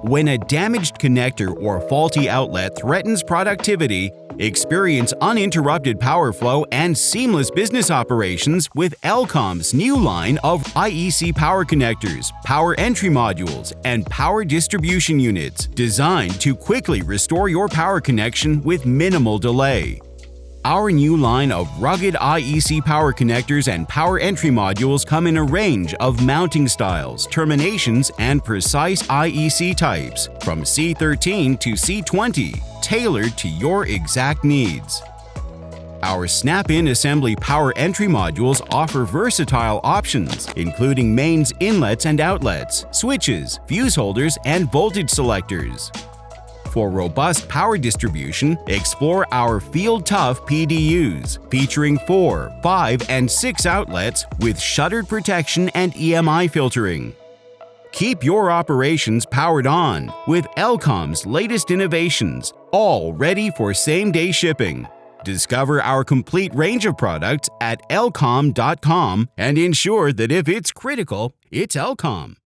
When a damaged connector or faulty outlet threatens productivity, experience uninterrupted power flow and seamless business operations with Elcom's new line of IEC Power Connectors, power entry modules, and power distribution units designed to quickly restore your power connection with minimal delay. Our new line of rugged IEC power connectors and power entry modules come in a range of mounting styles, terminations, and precise IEC types, from C13 to C20, tailored to your exact needs. Our snap-in assembly power entry modules offer versatile options, including mains, inlets and outlets, switches, fuse holders, and voltage selectors. For robust power distribution, explore our field-tough PDUs, featuring 4, 5, and 6 outlets with shuttered protection and EMI filtering. Keep your operations powered on with Elcom's latest innovations, all ready for same-day shipping. Discover our complete range of products at elcom.com and ensure that if it's critical, it's Elcom.